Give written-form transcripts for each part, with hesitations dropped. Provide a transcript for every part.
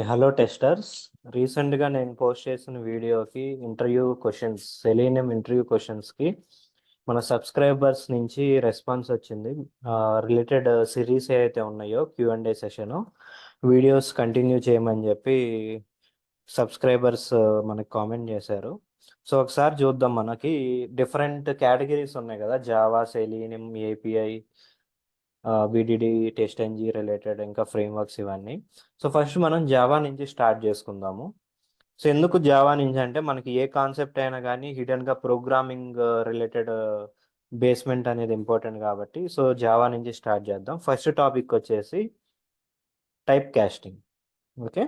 Hello testers. రీసెంట్గా నేను post చేసిన వీడియోకి ఇంటర్వ్యూ క్వశ్చన్స్, సెలీనియం ఇంటర్వ్యూ క్వశ్చన్స్కి మన సబ్స్క్రైబర్స్ నుంచి రెస్పాన్స్ వచ్చింది. రిలేటెడ్ సిరీస్ ఏవైతే ఉన్నాయో Q&A సెషను వీడియోస్ కంటిన్యూ చేయమని చెప్పి సబ్స్క్రైబర్స్ మనకి కామెంట్ చేశారు. సో ఒకసారి చూద్దాం. మనకి డిఫరెంట్ కేటగిరీస్ ఉన్నాయి కదా, Java, Selenium, API, BDD, TestNG related, ఇంకా ఫ్రేమ్వర్క్స్ ఇవన్నీ. సో ఫస్ట్ మనం జావా నుంచి స్టార్ట్ చేసుకుందాము. సో ఎందుకు జావా నుంచి అంటే మనకి ఏ కాన్సెప్ట్ అయినా కానీ హిడెన్గా ప్రోగ్రామింగ్ రిలేటెడ్ బేస్మెంట్ అనేది ఇంపార్టెంట్ కాబట్టి సో జావా నుంచి స్టార్ట్ చేద్దాం. ఫస్ట్ టాపిక్ వచ్చేసి type casting. Okay,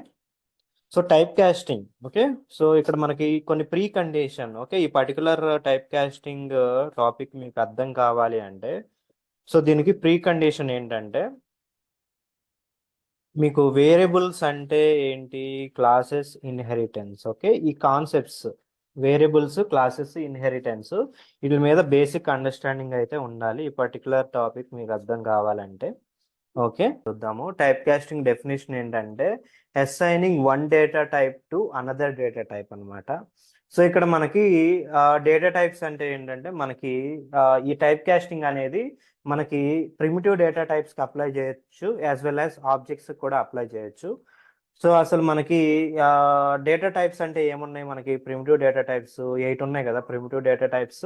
so type casting. Okay, so ఇక్కడ మనకి కొన్ని ప్రీ కండిషన్. ఓకే, ఈ పర్టికులర్ టైప్ కాస్టింగ్ టాపిక్ మీకు అర్థం కావాలి అంటే సో దీనికి ప్రీ కండిషన్ ఏంటంటే మీకు వేరియబుల్స్ అంటే ఏంటి, క్లాసెస్, ఇన్హెరిటెన్స్. ఓకే, ఈ కాన్సెప్ట్స్ వేరియబుల్స్, క్లాసెస్, ఇన్హెరిటెన్స్ వీటి మీద బేసిక్ అండర్స్టాండింగ్ అయితే ఉండాలి ఈ పర్టికులర్ టాపిక్ మీకు అర్థం కావాలంటే. ఓకే, చూద్దాము. టైప్ కాస్టింగ్ డెఫినేషన్ ఏంటంటే assigning one data type to another data type అనమాట. సో ఇక్కడ మనకి డేటా టైప్స్ అంటే ఏంటంటే మనకి ఈ టైప్ కాస్టింగ్ అనేది మనకి ప్రిమిటివ్ డేటా టైప్స్కి అప్లై చేయొచ్చు, యాజ్ వెల్ యాజ్ ఆబ్జెక్ట్స్ కూడా అప్లై చేయొచ్చు. సో అసలు మనకి డేటా టైప్స్ అంటే ఏమున్నాయి, మనకి ప్రిమిటివ్ డేటా టైప్స్ 8 ఉన్నాయి కదా ప్రిమిటివ్ డేటా టైప్స్.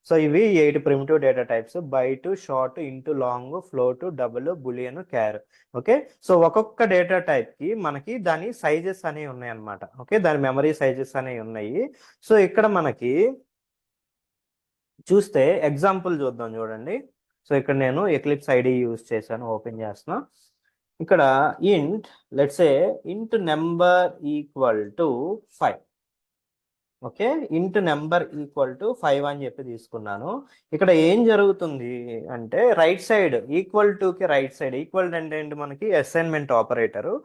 సో ఇవి 8 primitive data types: byte, short, int, long, float, double, boolean, char. Okay, so ఒక్కొక్క డేటా టైప్ కి మనకి దాని సైజెస్ అనేవి ఉన్నాయి అనమాట. ఓకే, దాని మెమరీ సైజెస్ అనేవి ఉన్నాయి. సో ఇక్కడ మనకి చూస్తే ఎగ్జాంపుల్ చూద్దాం, చూడండి. సో ఇక్కడ నేను ఎక్లిప్స్ ఐడి యూజ్ చేశాను, ఓపెన్ చేస్తున్నా. ఇక్కడ ఇంట్ లెట్స్ ఏ ఇంట్ నెంబర్ ఈక్వల్ టు 5. ఓకే, ఇంట్ నెంబర్ ఈక్వల్ టు 5 అని చెప్పి తీసుకున్నాను. ఇక్కడ ఏం జరుగుతుంది అంటే రైట్ సైడ్ ఈక్వల్ టు కి రైట్ సైడ్, ఈక్వల్ అంటే ఏంటి మనకి అసైన్మెంట్ ఆపరేటరు,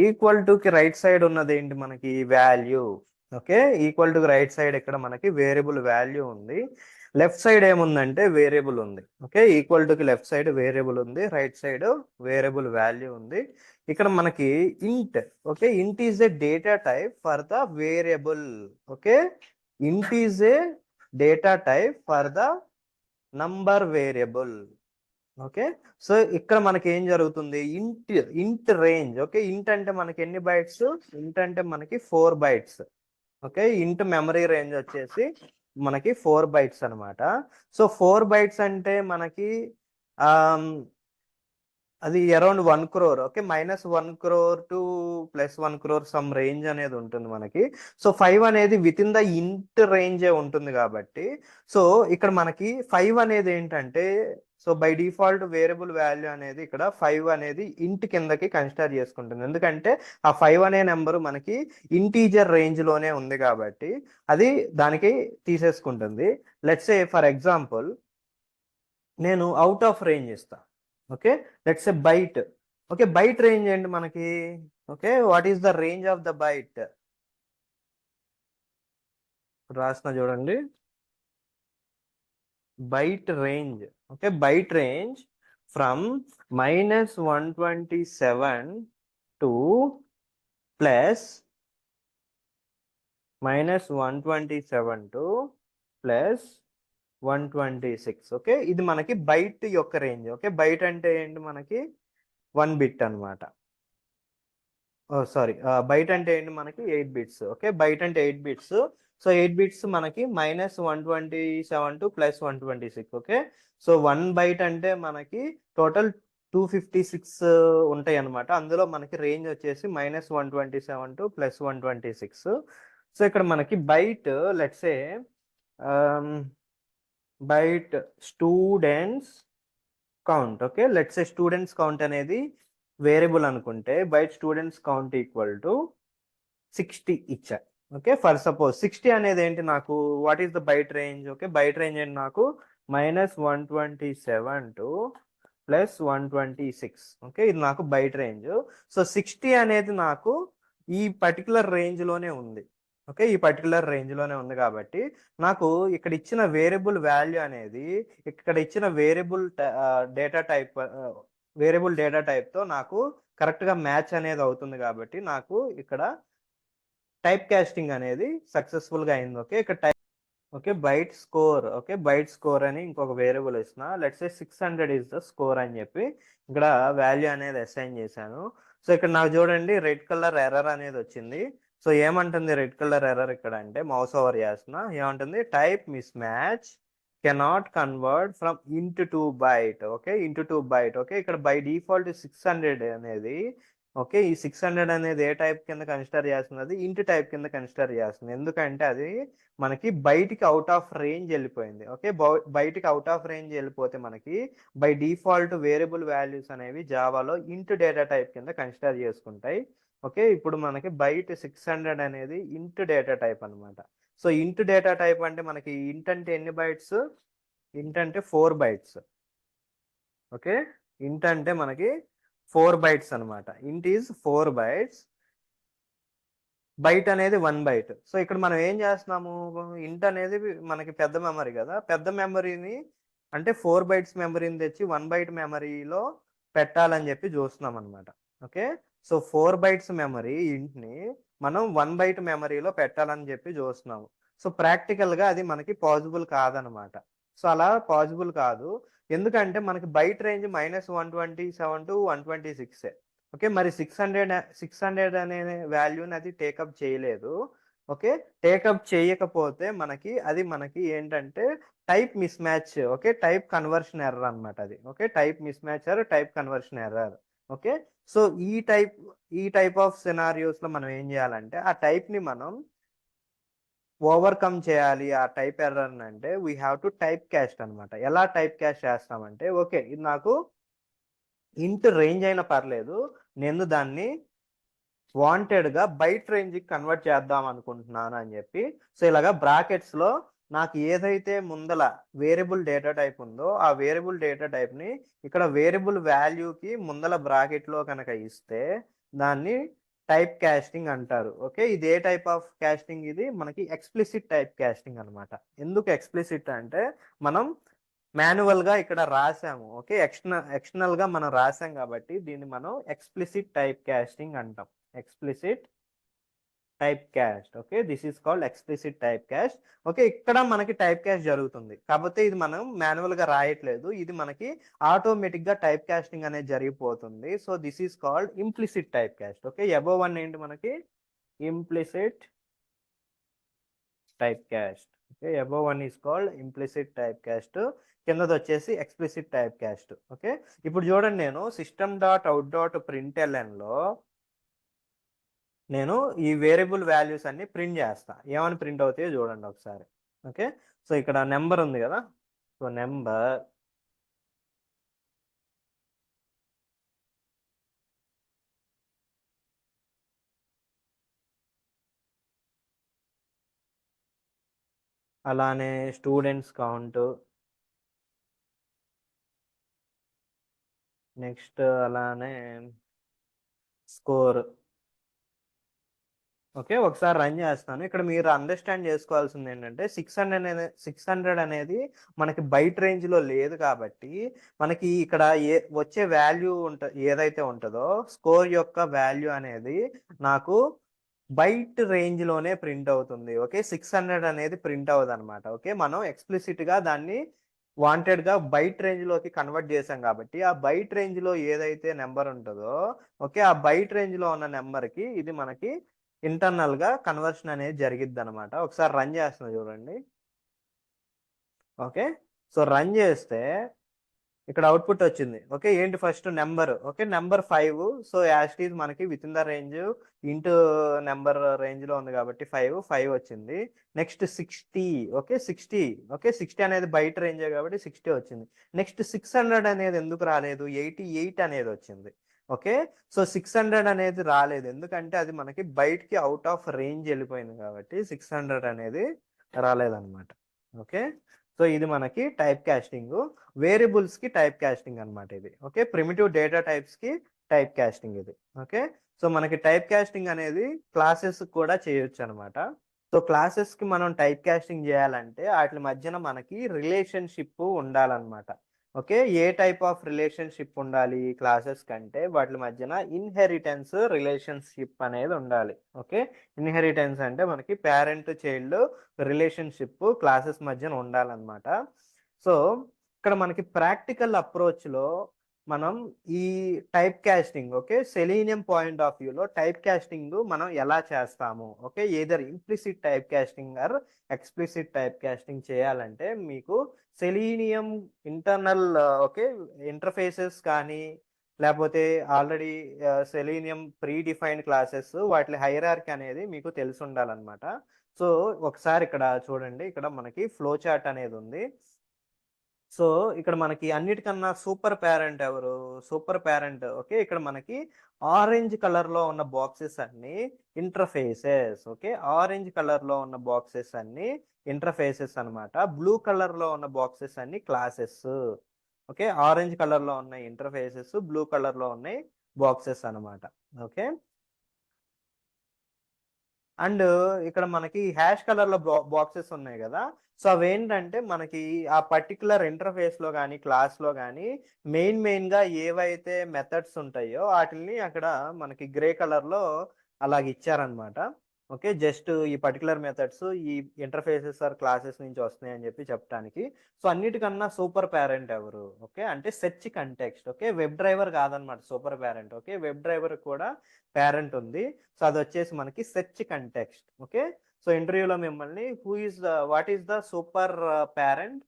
ఈక్వల్ టు కి రైట్ సైడ్ ఉన్నది ఏంటి మనకి value. Okay, equal to right side ఇక్కడ మనకి వేరియబుల్ వాల్యూ ఉంది, లెఫ్ట్ సైడ్ ఏముందంటే వేరియబుల్ ఉంది. ఓకే, ఈక్వల్ టు కి లెఫ్ట్ సైడ్ వేరియబుల్ ఉంది, రైట్ సైడ్ వేరియబుల్ వాల్యూ ఉంది. ఇక్కడ మనకి int. Okay, int is a data type for the variable. Okay, int is a data type for the number variable. Okay, so ఇక్కడ మనకి ఏం జరుగుతుంది, ఇంట్ ఇంట్ రేంజ్. ఓకే, ఇంట్ అంటే మనకి ఎన్ని బైట్స్, ఇంట్ అంటే మనకి 4 బైట్స్. ఓకే, ఇంట్ మెమరీ రేంజ్ వచ్చేసి మనకి 4 బైట్స్ అనమాట. సో 4 బైట్స్ అంటే మనకి అది around 1 crore. Okay, -1 crore to +1 crore some range అనేది ఉంటుంది మనకి. సో 5 అనేది విత్ ఇన్ ద ఇంట్ రేంజే ఉంటుంది కాబట్టి సో ఇక్కడ మనకి 5 అనేది ఏంటంటే so by default variable value అనేది ఇక్కడ 5 అనేది ఇంట్ కిందకి కన్సిడర్ చేసుకుంటుంది, ఎందుకంటే ఆ 5 అనే నెంబర్ మనకి ఇంటీజర్ రేంజ్ లోనే ఉంది కాబట్టి అది దానికి తీసేసుకుంటుంది. లెట్స్ సే ఫర్ ఎగ్జాంపుల్ నేను అవుట్ ఆఫ్ రేంజ్ ఇస్తా. Okay, let's say byte. Okay, byte range ఏంటి మనకి. Okay, what is the range of the byte రాసిన చూడండి, byte range. Okay, byte range from -127 to plus -127 to plus 126. Okay, ఇది మనకి byte యొక్క range. Okay, byte అంటే ఏంటి మనకి 1 బిట్ అనమాట. సారీ, బైట్ అంటే ఏంటి మనకి 8 బిట్స్. ఓకే, బైట్ అంటే 8 బిట్స్. సో 8 బిట్స్ మనకి -127 టు +126. ఓకే, సో 1 బైట్ అంటే మనకి టోటల్ 256 ఉంటాయి అనమాట. అందులో మనకి రేంజ్ వచ్చేసి -127 టు +126. సో ఇక్కడ మనకి byte let's say byte students count. Okay, let's say students count అనేది వేరియబుల్ అనుకుంటే byte students count equal to 60 ఇచ్చా. ఓకే, ఫర్ సపోజ్ 60 అనేది ఏంటి నాకు, what is the byte range. Okay, byte range ఏంటి నాకు -127 టు +126. ఓకే, ఇది నాకు బైట్ రేంజ్. సో 60 అనేది నాకు ఈ పర్టికులర్ రేంజ్ లోనే ఉంది. ఓకే, ఈ పర్టికులర్ రేంజ్ లోనే ఉంది కాబట్టి నాకు ఇక్కడ ఇచ్చిన వేరియబుల్ వాల్యూ అనేది ఇక్కడ ఇచ్చిన వేరియబుల్ డేటా టైప్ తో నాకు కరెక్ట్ గా మ్యాచ్ అనేది అవుతుంది కాబట్టి నాకు ఇక్కడ టైప్ కాస్టింగ్ అనేది సక్సెస్ఫుల్ గా అయింది. ఓకే, ఇక్కడ okay byte score, okay byte score అని ఇంకొక వేరియబుల్ ఇస్తున్నా. Let's say 600 is the score అని చెప్పి ఇక్కడ వాల్యూ అనేది అసైన్ చేశాను. సో ఇక్కడ నాకు చూడండి రెడ్ కలర్ ఎర్రర్ అనేది వచ్చింది. సో ఏమంటుంది రెడ్ కలర్ ఎర్రర్ ఇక్కడ అంటే, మౌస్ ఓవర్ చేస్తున్నా, ఏమంటుంది type miss match cannot convert from ఇంట్ టు బైట్. ఓకే ఇంట్ టు బైట్. ఓకే ఇక్కడ బై డిఫాల్ట్ 600 అనేది, ఓకే ఈ 600 అనేది ఏ టైప్ కింద కన్సిడర్ చేస్తుంది, అది ఇంట్ టైప్ కింద కన్సిడర్ చేస్తుంది. ఎందుకంటే అది మనకి బయటికి అవుట్ ఆఫ్ రేంజ్ వెళ్ళిపోయింది. ఓకే బయటికి అవుట్ ఆఫ్ రేంజ్ వెళ్ళిపోతే మనకి బై డిఫాల్ట్ వేరియబుల్ వాల్యూస్ అనేవి జావాలో ఇంట్ డేటా టైప్ కింద కన్సిడర్ చేసుకుంటాయి. ఓకే ఇప్పుడు మనకి బైట్ 600 అనేది ఇంట్ డేటా టైప్ అనమాట. సో ఇంట్ డేటా టైప్ అంటే మనకి ఇంట్ అంటే ఎన్ని బైట్స్, ఇంట్ అంటే 4 బైట్స్. ఓకే ఇంట్ అంటే మనకి 4 బైట్స్ అనమాట. ఇంట్ ఈజ్ 4 బైట్స్, బైట్ అనేది 1 బైట్. సో ఇక్కడ మనం ఏం చేస్తున్నాము, ఇంట్ అనేది మనకి పెద్ద మెమరీ కదా, పెద్ద మెమరీని అంటే 4 బైట్స్ మెమరీని తెచ్చి 1 బైట్ మెమరీలో పెట్టాలని చెప్పి చూస్తున్నాం అనమాట. ఓకే సో 4 బైట్స్ మెమరీ ఇంట్ని మనం 1 బైట్ మెమరీలో పెట్టాలని చెప్పి చూస్తున్నాము. సో ప్రాక్టికల్ గా అది మనకి పాసిబుల్ కాదనమాట. సో అలా పాసిబుల్ కాదు, ఎందుకంటే మనకి బైట్ రేంజ్ -127 టు 126. ఓకే మరి 600 అనే వాల్యూని అది టేకప్ చేయలేదు. ఓకే టేకప్ చేయకపోతే మనకి ఏంటంటే type mismatch, okay type conversion error అనమాట అది. Okay type mismatch or type conversion error. Okay so ఈ టైప్ ఆఫ్ సినారియోస్ లో మనం ఏం చేయాలంటే ఆ టైప్ ని మనం ఓవర్కమ్ చేయాలి. ఆ టైప్ ఎర్రర్ అంటే we have to type caste అనమాట. ఎలా టైప్ క్యాస్ట్ చేస్తామంటే, ఓకే ఇది నాకు ఇంట్ రేంజ్ అయినా పర్లేదు, నేను దాన్ని వాంటెడ్ గా బైట్ రేంజ్ కి కన్వర్ట్ చేద్దాం అనుకుంటున్నాను అని చెప్పి, సో ఇలాగా బ్రాకెట్స్ లో నాకు ఏదైతే ముందల వేరియబుల్ డేటా టైప్ ఉందో ఆ వేరియబుల్ డేటా టైప్ ని ఇక్కడ వేరియబుల్ వాల్యూకి ముందల బ్రాకెట్ లో కనుక ఇస్తే దాన్ని టైప్ కాస్టింగ్ అంటారు. ఓకే ఇది ఏ టైప్ ఆఫ్ కాస్టింగ్, ఇది మనకి ఎక్స్ప్లిసిట్ టైప్ కాస్టింగ్ అనమాట. ఎందుకు ఎక్స్ప్లిసిట్ అంటే మనం మాన్యువల్ గా ఇక్కడ రాసాము. ఓకే ఎక్స్టర్నల్ గా మనం రాసాం కాబట్టి దీన్ని మనం ఎక్స్ప్లిసిట్ టైప్ కాస్టింగ్ అంటాం. Explicit type cast. Okay this is called explicit type cast. Okay ఇక్కడ మనకి టైప్ కాస్ట్ జరుగుతుంది కాకపోతే ఇది మనం మాన్యువల్ గా రాయట్లేదు, ఇది మనకి ఆటోమేటిక్ గా టైప్ కాస్టింగ్ అనేది జరిగిపోతుంది. So this is called implicit type cast. Okay above one ఏంటి మనకి implicit type cast. Okay above one is called implicit type cast, కిందది వచ్చేసి ఎక్స్ప్లిసిట్ టైప్ కాస్ట్. ఓకే ఇప్పుడు చూడండి నేను system.out.println లో నేను ఈ వేరియబుల్ వాల్యూస్ అన్ని ప్రింట్ చేస్తా. ఏమని ప్రింట్ అవుతాయో చూడండి ఒకసారి. ఓకే సో ఇక్కడ నెంబర్ ఉంది కదా, సో నెంబర్ అలానే స్టూడెంట్స్ కౌంట్, నెక్స్ట్ అలానే స్కోర్. ఓకే ఒకసారి రన్ చేస్తాను. ఇక్కడ మీరు అండర్స్టాండ్ చేసుకోవాల్సింది ఏంటంటే 600 అనేది మనకి బైట్ రేంజ్ లో లేదు కాబట్టి మనకి ఇక్కడ వచ్చే వాల్యూ ఏదైతే ఉంటుందో స్కోర్ యొక్క వాల్యూ అనేది నాకు బైట్ రేంజ్ లోనే ప్రింట్ అవుతుంది. ఓకే 600 అనేది ప్రింట్ అవ్వదు అనమాట. ఓకే మనం ఎక్స్ప్లిసిట్ గా దాన్ని వాంటెడ్ గా బైట్ రేంజ్ లోకి కన్వర్ట్ చేసాం కాబట్టి ఆ బైట్ రేంజ్ లో ఏదైతే నెంబర్ ఉంటుందో, ఓకే ఆ బైట్ రేంజ్ లో ఉన్న నెంబర్ కి ఇది మనకి ఇంటర్నల్ గా కన్వర్షన్ అనేది జరిగిద్ది అనమాట. ఒకసారి రన్ చేస్తున్నా చూడండి. ఓకే సో రన్ చేస్తే ఇక్కడ అవుట్పుట్ వచ్చింది. ఓకే ఏంటి first number, okay number 5. So as it is మనకి within the range int number range లో ఉంది కాబట్టి 5 వచ్చింది. నెక్స్ట్ 60, ఓకే 60, ఓకే 60 అనేది బయట రేంజే కాబట్టి 60 వచ్చింది. నెక్స్ట్ 600 అనేది ఎందుకు రాలేదు, 88 అనేది వచ్చింది. ఓకే సో 600 అనేది రాలేదు ఎందుకంటే అది మనకి బయటికి అవుట్ ఆఫ్ రేంజ్ వెళ్ళిపోయింది కాబట్టి 600 అనేది రాలేదన్నమాట. ఓకే సో ఇది మనకి టైప్ కాస్టింగ్, వేరియబుల్స్ కి టైప్ కాస్టింగ్ అనమాట ఇది. ఓకే ప్రిమిటివ్ డేటా టైప్స్ కి టైప్ కాస్టింగ్ ఇది. ఓకే సో మనకి టైప్ కాస్టింగ్ అనేది క్లాసెస్ కూడా చేయొచ్చు అనమాట. సో క్లాసెస్ కి మనం టైప్ కాస్టింగ్ చేయాలంటే వాటి మధ్యన మనకి రిలేషన్షిప్ ఉండాలన్నమాట. Okay, A type of relationship ఉండాలి క్లాసెస్ కంటే వాటి మధ్యన ఇన్హెరిటెన్స్ రిలేషన్షిప్ అనేది ఉండాలి. ఓకే, ఇన్హెరిటెన్స్ అంటే మనకి పేరెంట్ చైల్డ్ రిలేషన్షిప్ క్లాసెస్ మధ్యన ఉండాలన్నమాట. సో ఇక్కడ మనకి ప్రాక్టికల్ అప్రోచ్లో మనం ఈ type casting, okay, Selenium point of వ్యూలో టైప్ కాస్టింగ్ మనం ఎలా చేస్తాము, okay, either implicit type casting or explicit type casting చేయాలంటే మీకు సెలీనియం ఇంటర్నల్, ఓకే, ఇంటర్ఫేసెస్ కానీ లేకపోతే already Selenium pre defined classes వాటి హైరార్కీ అనేది మీకు తెలిసి ఉండాలన్నమాట. సో ఒకసారి ఇక్కడ చూడండి, ఇక్కడ మనకి ఫ్లో చార్ట్ అనేది ఉంది. సో ఇక్కడ మనకి అన్నిటికన్నా సూపర్ పేరెంట్ ఎవరు? సూపర్ పేరెంట్, ఓకే, ఇక్కడ మనకి ఆరెంజ్ కలర్ లో ఉన్న బాక్సెస్ అన్ని ఇంటర్ఫేసెస్. ఓకే, ఆరెంజ్ కలర్ లో ఉన్న బాక్సెస్ అన్ని ఇంటర్ఫేసెస్ అన్నమాట. బ్లూ కలర్ లో ఉన్న బాక్సెస్ అన్ని క్లాసెస్. ఓకే, ఆరెంజ్ కలర్ లో ఉన్నాయి ఇంటర్ఫేసెస్, బ్లూ కలర్ లో ఉన్నాయి బాక్సెస్ అన్నమాట. ఓకే, అండ్ ఇక్కడ మనకి హ్యాష్ కలర్ లో బాక్సెస్ ఉన్నాయి కదా. సో అవేంటంటే మనకి ఆ పర్టికులర్ ఇంటర్ఫేస్ లో కానీ క్లాస్ లో కానీ మెయిన్ గా ఏవైతే మెథడ్స్ ఉంటాయో వాటిని అక్కడ మనకి గ్రే కలర్ లో అలాగ ఇచ్చారనమాట. ఓకే, జస్ట్ ఈ పర్టికులర్ మెథడ్స్ ఈ ఇంటర్ఫేసెస్ ఆర్ క్లాసెస్ నుంచి వస్తున్నాయి అని చెప్పి చెప్పడానికి. సో అన్నిటికన్నా సూపర్ పేరెంట్ ఎవరు? ఓకే, అంటే search context. Okay, web driver కాదనమాట super parent. Okay, web driver కూడా పేరెంట్ ఉంది. సో అది వచ్చేసి మనకి సెర్చ్ కంటెక్స్ట్. ఓకే, సో ఇంటర్వ్యూలో మిమ్మల్ని what is the super parent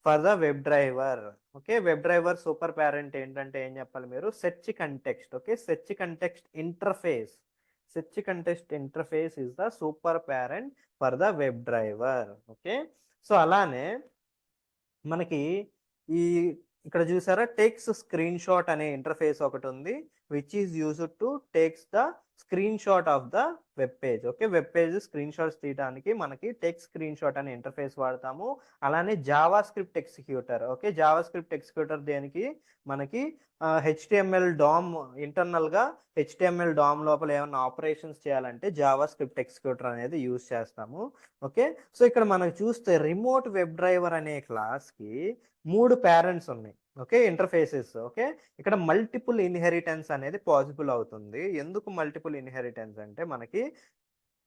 for the web driver? Okay, web driver super parent ఏంటంటే ఏం చెప్పాలి మీరు? Search context. Okay, search context interface. Search context interface is the super parent for the web driver. Okay, so అలానే మనకి ఈ ఇక్కడ చూసారా takes screen shot అనే ఇంటర్ఫేస్ ఒకటి ఉంది, which is used to takes the screen shot of the web page. Okay, web page screen shots తీయడానికి మనకి టెక్స్ట్ స్క్రీన్ షాట్ అనే ఇంటర్ఫేస్ వాడతాము. అలానే Java script executor. Okay, Java script executor దేనికి? మనకి హెచ్టిఎంఎల్ డామ్ ఇంటర్నల్ గా HTML dam లోపల ఏమైనా ఆపరేషన్స్ చేయాలంటే జావా స్క్రిప్ట్ ఎగ్జిక్యూటర్ అనేది యూజ్ చేస్తాము. ఓకే, సో ఇక్కడ మనకు చూస్తే రిమోట్ వెబ్ డ్రైవర్ అనే క్లాస్ కి 3 పేరెంట్స్ ఉన్నాయి. Okay, interfaces. ఓకే, ఇక్కడ మల్టిపుల్ ఇన్హెరిటెన్స్ అనేది పాసిబుల్ అవుతుంది. ఎందుకు మల్టిపుల్ ఇన్హెరిటెన్స్ అంటే మనకి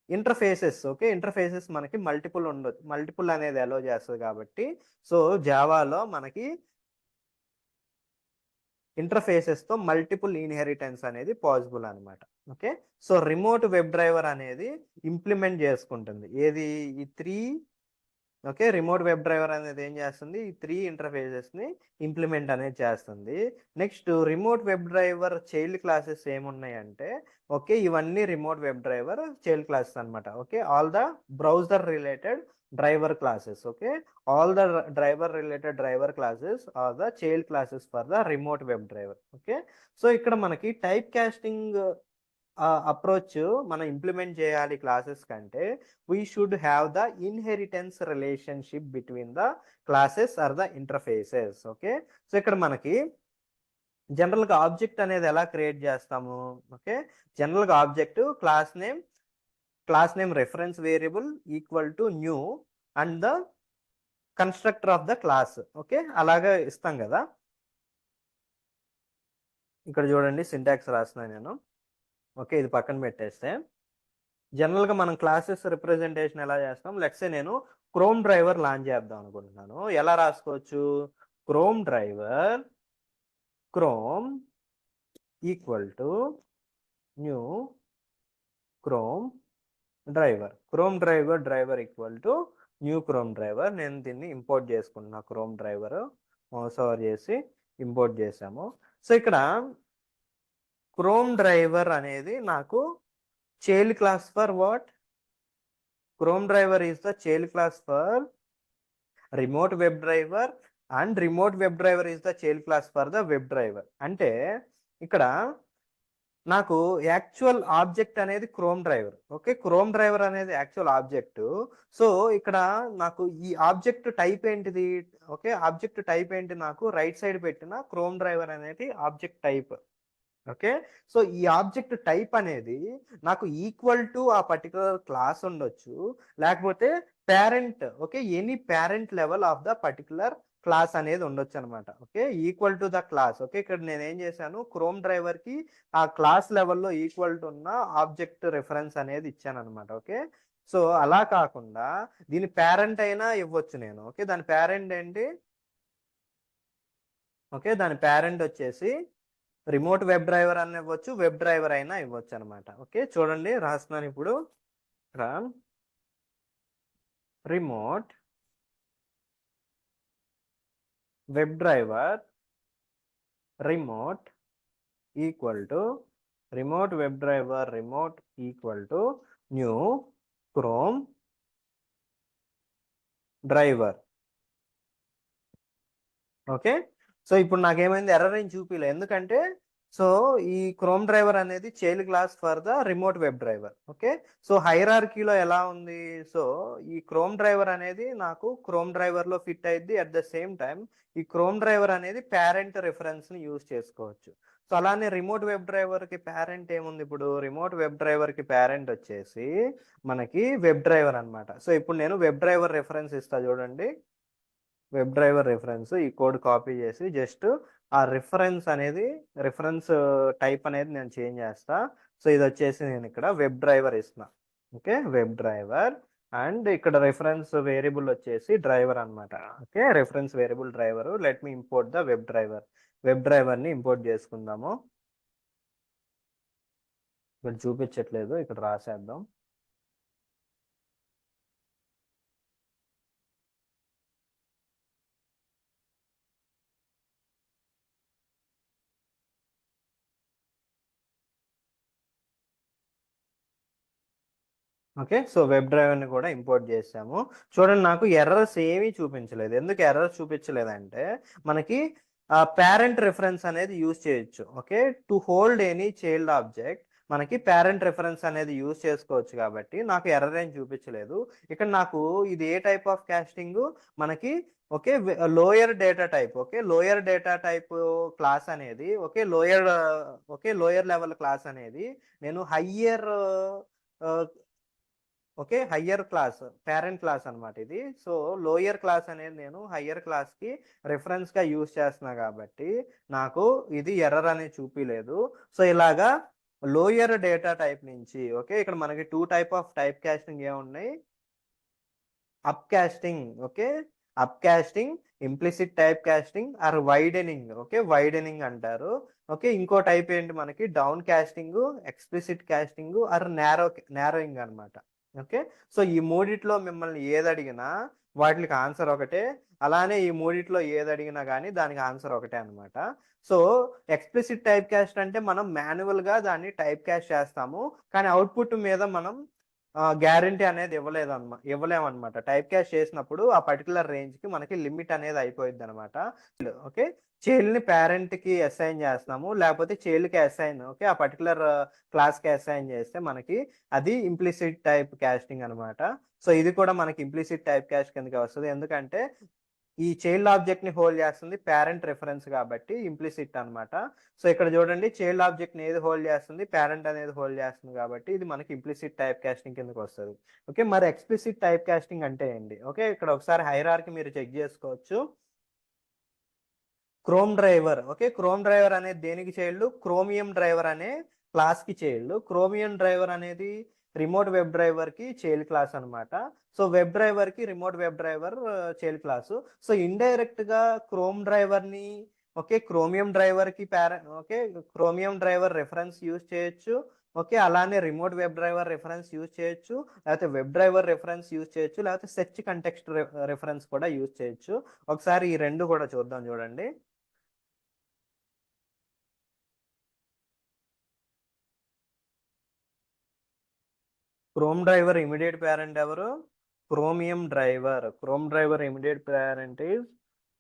ఇంటర్ఫేసెస్. ఓకే, ఇంటర్ఫేసెస్ మనకి మల్టిపుల్ ఉండదు, మల్టిపుల్ అనేది అలో చేస్తుంది కాబట్టి. సో జావాలో మనకి ఇంటర్ఫేసెస్ తో మల్టిపుల్ ఇన్హెరిటెన్స్ అనేది పాసిబుల్ అనమాట. Okay, so remote web driver అనేది ఇంప్లిమెంట్ చేసుకుంటుంది ఏది? ఈ 3. ఓకే, రిమోట్ వెబ్ డ్రైవర్ అనేది ఏం చేస్తుంది? ఈ 3 ఇంటర్ఫేసెస్ ని ఇంప్లిమెంట్ అనేది చేస్తుంది. Next remote web driver child classes ఏమున్నాయంటే, ఓకే, ఇవన్నీ remote web driver child classes అనమాట. Okay, all the browser related driver classes. Okay, all the driver related driver classes are the child classes for the remote web driver. Okay, so ఇక్కడ మనకి type casting approach మనం implement చేయాలి classes కంటే, we should have the inheritance relationship between the classes are the interfaces. Okay, so ఇక్కడ మనకి జనరల్గా object అనేది ఎలా క్రియేట్ చేస్తాము? ఓకే, జనరల్గా object class name reference variable equal to new and the constructor of the class. Okay, అలాగా ఇస్తాం కదా. ఇక్కడ చూడండి సింటాక్స్ రాస్తున్నాను నేను. ఓకే, ఇది పక్కన పెట్టేస్తే జనరల్గా మనం క్లాసెస్ రిప్రజెంటేషన్ ఎలా చేస్తాం? లెట్సే నేను క్రోమ్ డ్రైవర్ లాంచ్ చేద్దాం అనుకుంటున్నాను. ఎలా రాసుకోవచ్చు? Chrome driver chrome equal to new Chrome driver equal to new Chrome driver. నేను దీన్ని ఇంపోర్ట్ చేసుకుంటున్నా. క్రోమ్ డ్రైవర్ మౌస్ ఓవర్ చేసి ఇంపోర్ట్ చేసాము. సో ఇక్కడ క్రోమ్ డ్రైవర్ అనేది నాకు child class for what? Chrome driver is the child class for remote web driver and remote web driver is the child class for the web driver. అంటే ఇక్కడ నాకు actual object అనేది chrome driver. Okay, chrome driver అనేది actual object. So ఇక్కడ నాకు ఈ object type ఏంటిది? Okay, object type ఏంటి? నాకు రైట్ సైడ్ పెట్టిన క్రోమ్ డ్రైవర్ అనేది ఆబ్జెక్ట్ టైప్. ఓకే, సో ఈ ఆబ్జెక్ట్ టైప్ అనేది నాకు ఈక్వల్ టు ఆ పర్టికులర్ క్లాస్ ఉండొచ్చు, లేకపోతే parent. Okay, any parent level of the particular class అనేది ఉండొచ్చు అనమాట. Okay, equal to the class. Okay, ఇక్కడ నేను ఏం చేశాను, క్రోమ్ డ్రైవర్ కి ఆ క్లాస్ లెవెల్లో ఈక్వల్ టు ఉన్న ఆబ్జెక్ట్ రిఫరెన్స్ అనేది ఇచ్చాను అనమాట. ఓకే, సో అలా కాకుండా దీని పేరెంట్ అయినా ఇవ్వచ్చు నేను. ఓకే, దాని పేరెంట్ ఏంటి, ఓకే దాని పేరెంట్ వచ్చేసి రిమోట్ వెబ్ డ్రైవర్ అని ఇవ్వచ్చు, వెబ్ డ్రైవర్ అయినా ఇవ్వచ్చు అనమాట. ఓకే, చూడండి రాస్తున్నాను ఇప్పుడు. Remote web driver remote equal to remote web driver remote equal to new Chrome driver. Okay, so ఇప్పుడు నాకేమైంది, ఎర్రర్ ఏం చూపిలే, ఎందుకంటే సో ఈ క్రోమ్ డ్రైవర్ అనేది child class for the remote web driver. Okay, so హైరార్కీలో ఎలా ఉంది, సో ఈ క్రోమ్ డ్రైవర్ అనేది నాకు క్రోమ్ డ్రైవర్ లో ఫిట్ అయింది. అట్ ద సేమ్ టైం ఈ క్రోమ్ డ్రైవర్ అనేది పేరెంట్ రిఫరెన్స్ ని యూజ్ చేసుకోవచ్చు. సో అలానే రిమోట్ వెబ్ డ్రైవర్ కి పేరెంట్ ఏముంది, ఇప్పుడు రిమోట్ వెబ్ డ్రైవర్ కి పేరెంట్ వచ్చేసి మనకి వెబ్ డ్రైవర్ అన్నమాట. సో ఇప్పుడు నేను వెబ్ డ్రైవర్ రిఫరెన్స్ ఇస్తా చూడండి. వెబ్ డ్రైవర్ రిఫరెన్స్, ఈ కోడ్ కాపీ చేసి జస్ట్ ఆ రిఫరెన్స్ టైప్ అనేది నేను చేంజ్ చేస్తా. సో ఇది వచ్చేసి నేను ఇక్కడ వెబ్ డ్రైవర్ ఇస్తున్నా. ఓకే, వెబ్ డ్రైవర్ అండ్ ఇక్కడ రిఫరెన్స్ వేరియబుల్ వచ్చేసి డ్రైవర్ అన్నమాట. Okay, reference variable driver. Let me import the web driver. Web driver ని ఇంపోర్ట్ చేసుకుందాము. ఇక్కడ చూపించట్లేదు, ఇక్కడ రాసేద్దాం. ఓకే, సో వెబ్ డ్రైవర్ని కూడా ఇంపోర్ట్ చేసాము. చూడండి నాకు ఎర్రర్స్ ఏమీ చూపించలేదు. ఎందుకు ఎర్రర్స్ చూపించలేదంటే మనకి పేరెంట్ రిఫరెన్స్ అనేది యూజ్ చేయొచ్చు. Okay, to hold any child object మనకి పేరెంట్ రిఫరెన్స్ అనేది యూజ్ చేసుకోవచ్చు కాబట్టి నాకు ఎర్రర్ ఏం చూపించలేదు. ఇక్కడ నాకు ఇది ఏ టైప్ ఆఫ్ క్యాస్టింగ్ మనకి, okay lower data type. Okay, lower data type class అనేది, లోయర్ లెవెల్ క్లాస్ అనేది నేను higher, okay higher class parent class అనమాట ఇది. సో లోయర్ క్లాస్ అనేది నేను హయ్యర్ క్లాస్ కి రిఫరెన్స్ గా యూజ్ చేస్తున్నా కాబట్టి నాకు ఇది ఎర్రర్ అనేది చూపిలేదు. సో ఇలాగా లోయర్ డేటా టైప్ నుంచి, ఓకే ఇక్కడ మనకి two type of type casting ఏమున్నాయి, up casting. Okay, up casting, implicit type casting or widening. Okay, widening అంటారు. ఓకే, ఇంకో టైప్ ఏంటి మనకి down casting, explicit casting or narrowing అనమాట. ఓకే, సో ఈ మూడిట్లో మిమ్మల్ని ఏది అడిగినా వాటికి ఆన్సర్ ఒకటే. అలానే ఈ మూడిట్లో ఏది అడిగినా కానీ దానికి ఆన్సర్ ఒకటే అనమాట. సో ఎక్స్ప్లిసిట్ టైప్ కాస్ట్ అంటే మనం మాన్యువల్ గా దాన్ని టైప్ కాస్ట్ చేస్తాము, కానీ అవుట్పుట్ మీద మనం గ్యారంటీ అనేది ఇవ్వలేమన్నమాట. టైప్ క్యాస్ట్ చేసినప్పుడు ఆ పర్టికులర్ రేంజ్ కి మనకి లిమిట్ అనేది అయిపోయింది అనమాట. ఓకే, చైల్డ్ ని పేరెంట్ కి అసైన్ చేస్తున్నాము, లేకపోతే చైల్డ్ కి అసైన్, ఓకే ఆ పర్టికులర్ క్లాస్ కి అసైన్ చేస్తే మనకి అది ఇంప్లిసిట్ టైప్ కాస్టింగ్ అనమాట. సో ఇది కూడా మనకి ఇంప్లిసిట్ టైప్ కాస్ట్ కిందకి వస్తుంది, ఎందుకంటే ఈ చైల్డ్ ఆబ్జెక్ట్ ని హోల్డ్ చేస్తుంది పేరెంట్ రిఫరెన్స్ కాబట్టి ఇంప్లిసిట్ అన్నమాట. సో ఇక్కడ చూడండి చైల్డ్ ఆబ్జెక్ట్ ని ఏది హోల్డ్ చేస్తుంది, పేరెంట్ అనేది హోల్డ్ చేస్తుంది కాబట్టి ఇది మనకి ఇంప్లిసిట్ టైప్ కాస్టింగ్ కిందకి వస్తుంది. ఓకే, మరి ఎక్స్ప్లిసిట్ టైప్ కాస్టింగ్ అంటే ఏంటి, ఓకే ఇక్కడ ఒకసారి హైరార్కీ మీరు చెక్ చేసుకోవచ్చు. Chrome driver, okay chrome driver అనేది దేనికి చైల్డ్, క్రోమియం డ్రైవర్ అనే క్లాస్ కి చైల్డ్. క్రోమియం డ్రైవర్ అనేది రిమోట్ వెబ్ డ్రైవర్ కి చైల్డ్ క్లాస్ అన్నమాట. సో వెబ్ డ్రైవర్ కి remote web driver child class. So indirect గా క్రోమ్ డ్రైవర్ ని, ఓకే క్రోమియం డ్రైవర్ కి okay chromium driver reference use చేయొచ్చు. ఓకే, అలానే remote web driver reference use చేయొచ్చు, లేకపోతే వెబ్ డ్రైవర్ రెఫరెన్స్ యూజ్ చేయొచ్చు, లేకపోతే సెర్చ్ కంటెక్స్ట్ రెఫరెన్స్ కూడా యూజ్ చేయొచ్చు. ఒకసారి ఈ రెండు కూడా చూద్దాం చూడండి. క్రోమ్ డ్రైవర్ ఇమీడియట్ పేరెంట్ ఎవరు, chromium driver. Chrome driver immediate parent is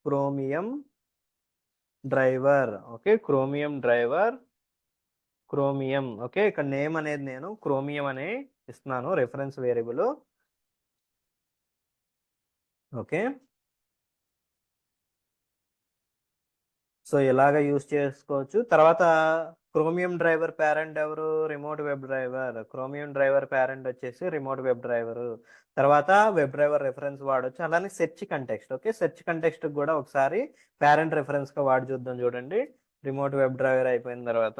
chromium driver. Okay, chromium driver, chromium. Okay, ఇక్కడ నేమ్ అనేది నేను క్రోమియం అనే ఇస్తున్నాను రెఫరెన్స్ వేరియబుల్. ఓకే, సో ఇలాగ యూస్ చేసుకోవచ్చు. తర్వాత క్రోమియం డ్రైవర్ పేరెంట్ ఎవరు? Remote web driver. Chromium driver parent వచ్చేసి రిమోట్ వెబ్ డ్రైవర్. తర్వాత వెబ్ డ్రైవర్ రెఫరెన్స్ వాడొచ్చు. అలానే search context. Okay, search context కూడా ఒకసారి పేరెంట్ రెఫరెన్స్ గా వాడి చూద్దాం. చూడండి, రిమోట్ వెబ్ డ్రైవర్ అయిపోయిన తర్వాత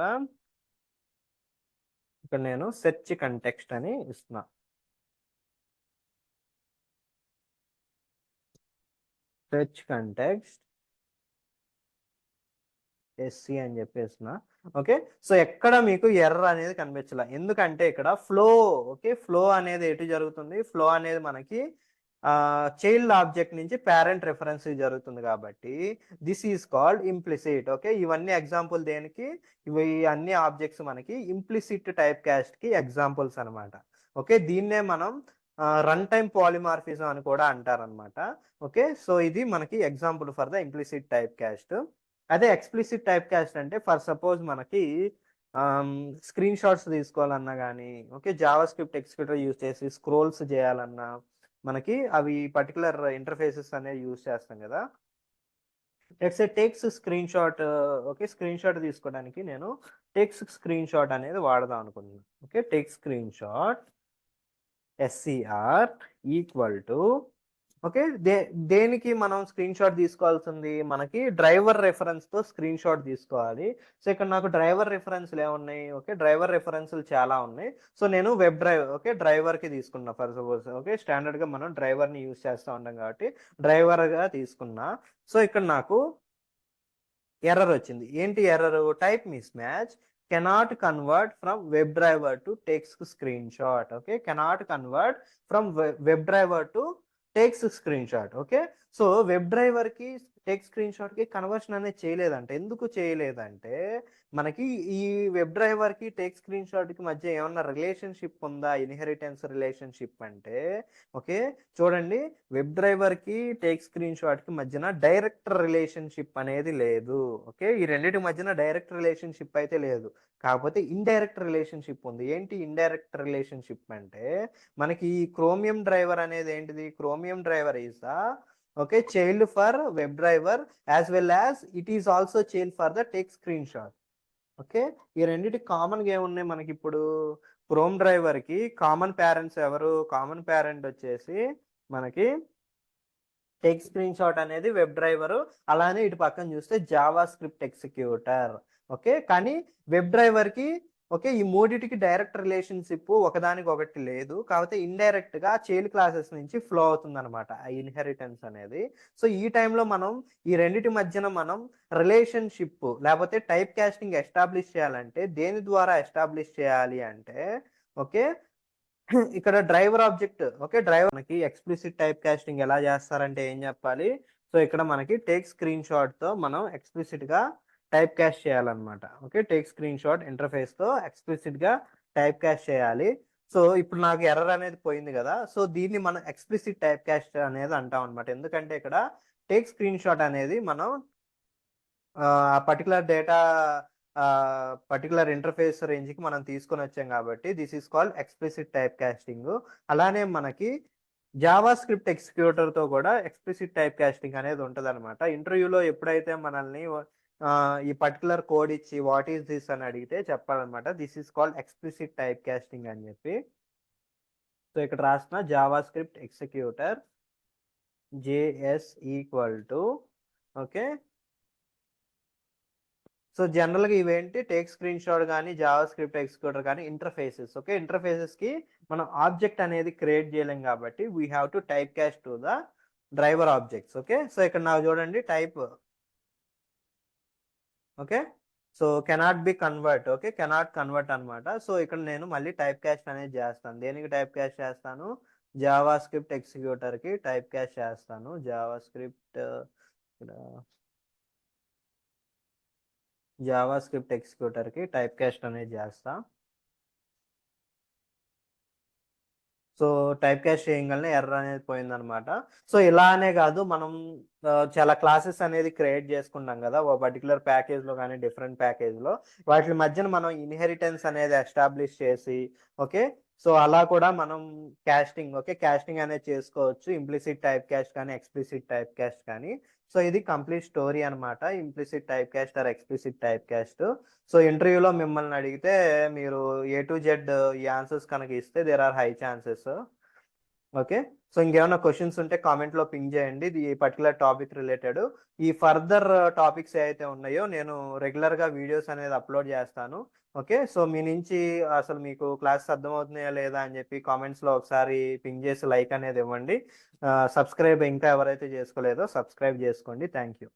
ఇక్కడ నేను సెర్చ్ కంటెక్స్ట్ అని ఇస్తున్నా. సెర్చ్ కంటెక్స్ట్ ఎస్సి అని చెప్పేసిన. ఓకే, సో ఎక్కడ మీకు ఎర్రర్ అనేది కనిపించాల, ఎందుకంటే ఇక్కడ ఫ్లో. ఓకే, ఫ్లో అనేది ఎటు జరుగుతుంది? ఫ్లో అనేది మనకి చైల్డ్ ఆబ్జెక్ట్ నుంచి పేరెంట్ రెఫరెన్స్ జరుగుతుంది కాబట్టి this is called implicit. Okay, ఇవన్నీ ఎగ్జాంపుల్ దేనికి? ఇవి అన్ని ఆబ్జెక్ట్స్ మనకి ఇంప్లిసిట్ టైప్ కాస్ట్ కి ఎగ్జాంపుల్స్ అనమాట. ఓకే, దీన్నే మనం రన్ టైమ్ పాలిమార్ఫిజం అని కూడా అంటారనమాట. ఓకే, సో ఇది మనకి example for the implicit type cost. అదే ఎక్స్ప్లిసిట్ టైప్ కాస్ట్ అంటే ఫర్ సపోజ్ మనకి స్క్రీన్ షాట్స్ తీసుకోవాలన్నా కానీ, okay, Java script executor use చేసి స్క్రోల్స్ చేయాలన్నా మనకి అవి పర్టికులర్ ఇంటర్ఫేసెస్ అనేవి యూజ్ చేస్తాం కదా. Let's say takes screen shot. Okay, screen shot తీసుకోవడానికి నేను టేక్స్ స్క్రీన్ షాట్ అనేది వాడదాం అనుకుంటున్నాను. Okay, take screen shot SCR equal to, okay, దేనికి మనం స్క్రీన్ షాట్ తీసుకోవాల్సింది? మనకి డ్రైవర్ రెఫరెన్స్ తో స్క్రీన్ షాట్ తీసుకోవాలి. సో ఇక్కడ నాకు డ్రైవర్ రెఫరెన్స్లు ఏమున్నాయి? ఓకే, డ్రైవర్ రెఫరెన్స్లు చాలా ఉన్నాయి. సో నేను వెబ్ డ్రైవ్, ఓకే, డ్రైవర్ కి తీసుకున్నా ఫర్ సపోజ్. ఓకే, స్టాండర్డ్ గా మనం డ్రైవర్ ని యూజ్ చేస్తూ ఉంటాం కాబట్టి డ్రైవర్ గా తీసుకున్నా. సో ఇక్కడ నాకు ఎర్రర్ వచ్చింది. ఏంటి error? Type miss match, cannot convert from web driver to text screen shot. Okay, cannot convert from web driver to takes screen shot. Okay, so web driver కి టేక్ స్క్రీన్ షాట్ కి conversion అనేది చేయలేదంటే, ఎందుకు చేయలేదంటే మనకి ఈ web driver కి take screen shot కి మధ్య ఏమన్నా రిలేషన్షిప్ ఉందా? ఇన్హెరిటెన్స్ రిలేషన్షిప్ అంటే, ఓకే, చూడండి, వెబ్ డ్రైవర్ కి టేక్ స్క్రీన్ షాట్ కి మధ్యన డైరెక్ట్ రిలేషన్షిప్ అనేది లేదు. ఓకే, ఈ రెండింటి మధ్యన డైరెక్ట్ రిలేషన్షిప్ అయితే లేదు, కాకపోతే ఇండైరెక్ట్ రిలేషన్షిప్ ఉంది. ఏంటి ఇండైరెక్ట్ రిలేషన్షిప్ అంటే, మనకి ఈ క్రోమియం డ్రైవర్ అనేది ఏంటిది? Chromium driver is the, okay, child for web driver as well as it is also child for the take screen shot. Okay, ఈ రెండింటి కామన్ గా ఏమున్నాయి మనకి? ఇప్పుడు క్రోమ్ డ్రైవర్ కి కామన్ పేరెంట్స్ ఎవరు? కామన్ పేరెంట్ వచ్చేసి మనకి టేక్ స్క్రీన్ షాట్ అనేది వెబ్ డ్రైవర్. అలానే ఇటు పక్కన చూస్తే జావా స్క్రిప్ట్ ఎగ్జిక్యూటర్. ఓకే, కానీ వెబ్ డ్రైవర్ కి, ఓకే, ఈ మూడిటికి డైరెక్ట్ రిలేషన్షిప్ ఒకదానికి ఒకటి లేదు, కాకపోతే ఇండైరెక్ట్ గా చైల్డ్ క్లాసెస్ నుంచి ఫ్లో అవుతుంది అనమాట ఆ ఇన్హెరిటెన్స్ అనేది. సో ఈ టైంలో మనం ఈ రెండిటి మధ్యన మనం రిలేషన్షిప్ లేకపోతే టైప్ కాస్టింగ్ ఎస్టాబ్లిష్ చేయాలంటే దేని ద్వారా ఎస్టాబ్లిష్ చేయాలి అంటే, ఓకే, ఇక్కడ డ్రైవర్ ఆబ్జెక్ట్. ఓకే, డ్రైవర్ మనకి ఎక్స్ప్లిసిట్ టైప్ కాస్టింగ్ ఎలా చేస్తారంటే ఏం చెప్పాలి? సో ఇక్కడ మనకి టేక్ స్క్రీన్ షాట్ తో మనం ఎక్స్ప్లిసిట్ గా టైప్ కాస్ట్ చేయాలన్నమాట. Okay, take screen shot interface తో ఎక్స్ప్లిసిట్ గా టైప్ కాస్ట్ చేయాలి. సో ఇప్పుడు నాకు ఎర్రర్ అనేది పోయింది కదా. సో దీన్ని మనం ఎక్స్ప్లిసిట్ టైప్ కాస్ట్ అనేది అంటాం అనమాట. ఎందుకంటే ఇక్కడ టేక్ స్క్రీన్ షాట్ అనేది మనం ఆ particular data particular interface range కి మనం తీసుకొని వచ్చాం కాబట్టి this is called explicit type casting. అలానే మనకి జావా స్క్రిప్ట్ ఎగ్జిక్యూటర్ తో కూడా ఎక్స్ప్లిసిట్ టైప్ కాస్టింగ్ అనేది ఉంటుంది అనమాట. ఇంటర్వ్యూలో ఎప్పుడైతే మనల్ని ఈ పర్టికులర్ కోడ్ ఇచ్చి వాట్ ఈస్ దిస్ అని అడిగితే చెప్పాలన్నమాట, this is called explicit type casting అని చెప్పి. సో ఇక్కడ రాసిన JavaScript executor JS equal to, okay, so general గా ఇవేంటి? టేక్ స్క్రీన్ షాట్ కానీ జావా స్క్రిప్ట్ ఎగ్జిక్యూటర్ కానీ ఇంటర్ఫేసెస్. ఓకే, ఇంటర్ఫేసెస్ కి మనం ఆబ్జెక్ట్ అనేది క్రియేట్ చేయలేం కాబట్టి we have to type cast to the driver objects. Okay, so ఇక్కడ నాకు చూడండి type, okay, so cannot be convert. Okay, cannot convert అనమాట. సో ఇక్కడ నేను మళ్ళీ టైప్ కాస్ట్ అనేది చేస్తాను. దేనికి టైప్ కాస్ట్ చేస్తాను? జావా స్క్రిప్ట్ ఎగ్జిక్యూటర్ కి టైప్ కాస్ట్ చేస్తాను. Java script Java script executor కి టైప్ కాస్ట్ అనేది చేస్తా. సో టైప్ కాస్ట్ చేయగలనే ఎర్రర్ అనేది పోయిందనమాట. సో ఇలానే కాదు, మనం చాలా క్లాసెస్ అనేది క్రియేట్ చేసుకుంటాం కదా ఒక పర్టికులర్ ప్యాకేజ్ లో కానీ డిఫరెంట్ ప్యాకేజ్ లో, వాటి మధ్యన మనం ఇన్హెరిటెన్స్ అనేది ఎస్టాబ్లిష్ చేసి, ఓకే, సో అలా కూడా మనం క్యాస్టింగ్ అనేది చేసుకోవచ్చు, ఇంప్లిసిట్ టైప్ క్యాస్ట్ కానీ ఎక్స్ప్లిసిట్ టైప్ క్యాస్ట్ కానీ. సో ఇది కంప్లీట్ స్టోరీ అనమాట, implicit type cast or explicit type cast. So ఇంటర్వ్యూలో మిమ్మల్ని అడిగితే మీరు A to Z ఈ ఆన్సర్స్ కనుక ఇస్తే there are high chances. Okay, so ఇంకేమైనా క్వశ్చన్స్ ఉంటే కామెంట్లో పింగ్ చేయండి, ఇది పర్టికులర్ టాపిక్ రిలేటెడ్. ఈ ఫర్దర్ టాపిక్స్ ఏవైతే ఉన్నాయో నేను రెగ్యులర్గా వీడియోస్ అనేది అప్లోడ్ చేస్తాను. ఓకే, సో మీ నుంచి అసలు మీకు క్లాస్ అర్థమవుతున్నాయా లేదా అని చెప్పి కామెంట్స్లో ఒకసారి పింగ్ చేసి లైక్ అనేది ఇవ్వండి. సబ్స్క్రైబ్ ఇంకా ఎవరైతే చేసుకోలేదో సబ్స్క్రైబ్ చేసుకోండి. Thank you.